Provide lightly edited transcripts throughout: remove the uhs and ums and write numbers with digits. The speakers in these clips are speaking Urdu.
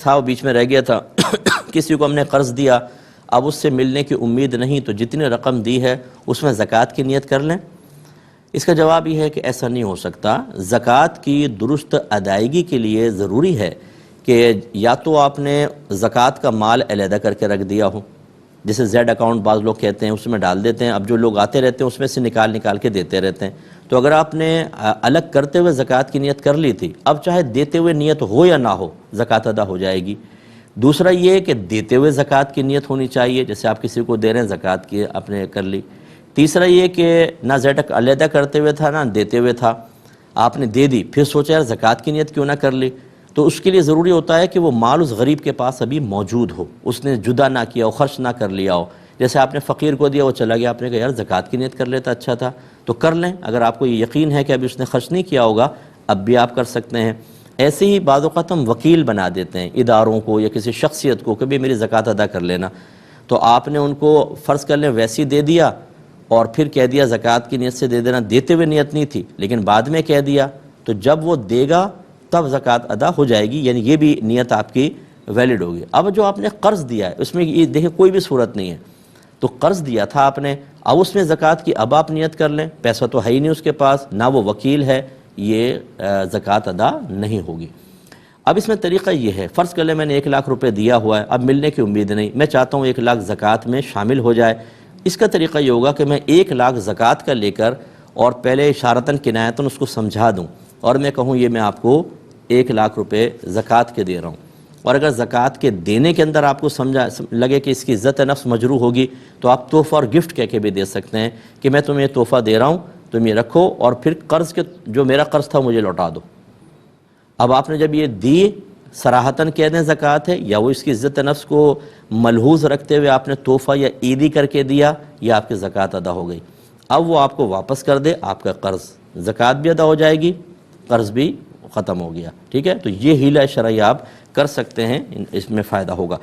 تھا وہ بیچ میں رہ گیا تھا کسی کو ہم نے قرض دیا، اب اس سے ملنے کی امید نہیں، تو جتنی رقم دی ہے اس میں زکوٰۃ کی نیت کر لیں؟ اس کا جواب یہ ہے کہ ایسا نہیں ہو سکتا۔ زکوٰۃ کی درست ادائیگی کے لیے ضروری ہے کہ یا تو آپ نے زکوٰۃ کا مال علیحدہ کر کے رکھ دیا ہو، جسے زیڈ اکاؤنٹ بعض لوگ کہتے ہیں، اس میں ڈال دیتے ہیں، اب جو لوگ آتے رہتے ہیں اس میں سے نکال کے دیتے رہتے ہیں۔ تو اگر آپ نے الگ کرتے ہوئے زکوٰۃ کی نیت کر لی تھی، اب چاہے دیتے ہوئے نیت ہو یا نہ ہو زکوٰۃ ادا ہو جائے گی۔ دوسرا یہ کہ دیتے ہوئے زکوٰۃ کی نیت ہونی چاہیے، جیسے آپ کسی کو دے رہے ہیں زکوٰۃ کی آپ نے کر لی۔ تیسرا یہ کہ نہ زیڈ علیحدہ کرتے ہوئے تھا نہ دیتے ہوئے تھا، آپ نے دے دی، پھر سوچا یار زکوٰۃ کی نیت کیوں نہ کر لی، تو اس کے لیے ضروری ہوتا ہے کہ وہ مال اس غریب کے پاس ابھی موجود ہو، اس نے جدا نہ کیا ہو، خرچ نہ کر لیا ہو۔ جیسے آپ نے فقیر کو دیا، وہ چلا گیا، آپ نے کہا یار زکوٰۃ کی نیت کر لیتا اچھا تھا، تو کر لیں۔ اگر آپ کو یہ یقین ہے کہ ابھی اس نے خرچ نہیں کیا ہوگا، اب بھی آپ کر سکتے ہیں۔ ایسے ہی بعض اوقات ہم وکیل بنا دیتے ہیں اداروں کو یا کسی شخصیت کو کہ بھی میری زکوٰۃ ادا کر لینا، تو آپ نے ان کو فرض کر لیں ویسی دے دیا اور پھر کہہ دیا زکوٰۃ کی نیت سے دے دینا، دیتے ہوئے نیت نہیں تھی لیکن بعد میں کہہ دیا، تو جب وہ دے گا تب زکوٰۃ ادا ہو جائے گی، یعنی یہ بھی نیت آپ کی ویلڈ ہوگی۔ اب جو آپ نے قرض دیا ہے اس میں یہ دیکھیں کوئی بھی صورت نہیں ہے، تو قرض دیا تھا آپ نے، اب اس میں زکوٰۃ کی اب آپ نیت کر لیں، پیسہ تو ہے ہی نہیں اس کے پاس، نہ وہ وکیل ہے، یہ زکوٰۃ ادا نہیں ہوگی۔ اب اس میں طریقہ یہ ہے، فرض کر لیں میں نے 1 لاکھ روپے دیا ہوا ہے، اب ملنے کی امید نہیں، میں چاہتا ہوں 1 لاکھ زکوٰۃ میں شامل ہو جائے۔ اس کا طریقہ یہ ہوگا کہ میں 1 لاکھ زکوٰۃ کا لے کر اور پہلے اشارتاً کنایتاً اس کو سمجھا دوں اور میں کہوں یہ میں آپ کو 1 لاکھ روپے زکوٰۃ کے دے رہا ہوں، اور اگر زکوٰۃ کے دینے کے اندر آپ کو سمجھا لگے کہ اس کی عزت نفس مجروح ہوگی تو آپ تحفہ اور گفٹ کہہ کے بھی دے سکتے ہیں کہ میں تمہیں یہ تحفہ دے رہا ہوں، تم یہ رکھو اور پھر قرض کے جو میرا قرض تھا مجھے لوٹا دو۔ اب آپ نے جب یہ دی، صراحتاً کہہ دیں زکوٰۃ ہے، یا وہ اس کی عزت نفس کو ملحوظ رکھتے ہوئے آپ نے تحفہ یا عیدی کر کے دیا، یا آپ کی زکوٰۃ ادا ہو گئی۔ اب وہ آپ کو واپس کر دے، آپ کا قرض، زکوٰۃ بھی ادا ہو جائے گی، قرض بھی ختم ہو گیا، ٹھیک ہے؟ تو یہ حیلہ شرعی آپ کر سکتے ہیں، اس میں فائدہ ہوگا۔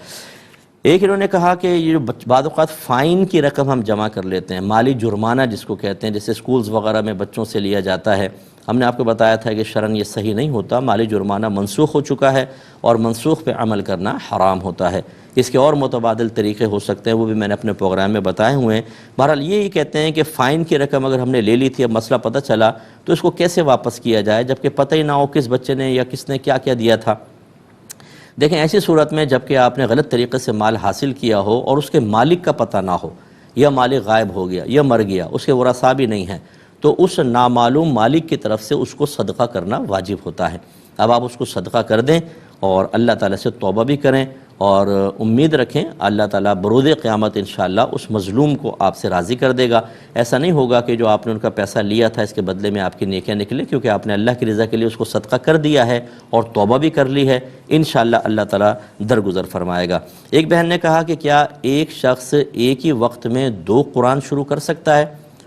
ایک انہوں نے کہا کہ یہ جو بعض اوقات فائن کی رقم ہم جمع کر لیتے ہیں، مالی جرمانہ جس کو کہتے ہیں، جیسے سکولز وغیرہ میں بچوں سے لیا جاتا ہے، ہم نے آپ کو بتایا تھا کہ شرعاً یہ صحیح نہیں ہوتا، مالی جرمانہ منسوخ ہو چکا ہے اور منسوخ پہ عمل کرنا حرام ہوتا ہے۔ اس کے اور متبادل طریقے ہو سکتے ہیں، وہ بھی میں نے اپنے پروگرام میں بتائے ہوئے ہیں۔ بہرحال یہی کہتے ہیں کہ فائن کی رقم اگر ہم نے لے لی تھی، اب مسئلہ پتہ چلا تو اس کو کیسے واپس کیا جائے، جبکہ پتہ ہی نہ ہو کس بچے نے یا کس نے کیا کیا دیا تھا۔ دیکھیں ایسی صورت میں جب کہ آپ نے غلط طریقے سے مال حاصل کیا ہو اور اس کے مالک کا پتہ نہ ہو، یا مالک غائب ہو گیا یا مر گیا، اس کے ورثاء بھی نہیں ہیں، تو اس نامعلوم مالک کی طرف سے اس کو صدقہ کرنا واجب ہوتا ہے۔ اب آپ اس کو صدقہ کر دیں اور اللہ تعالیٰ سے توبہ بھی کریں اور امید رکھیں اللہ تعالیٰ بروز قیامت انشاءاللہ اس مظلوم کو آپ سے راضی کر دے گا۔ ایسا نہیں ہوگا کہ جو آپ نے ان کا پیسہ لیا تھا اس کے بدلے میں آپ کی نیکیاں نکلے، کیونکہ آپ نے اللہ کی رضا کے لیے اس کو صدقہ کر دیا ہے اور توبہ بھی کر لی ہے، انشاءاللہ اللہ تعالیٰ درگزر فرمائے گا۔ ایک بہن نے کہا کہ کیا ایک شخص ایک ہی وقت میں 2 قرآن شروع کر سکتا ہے؟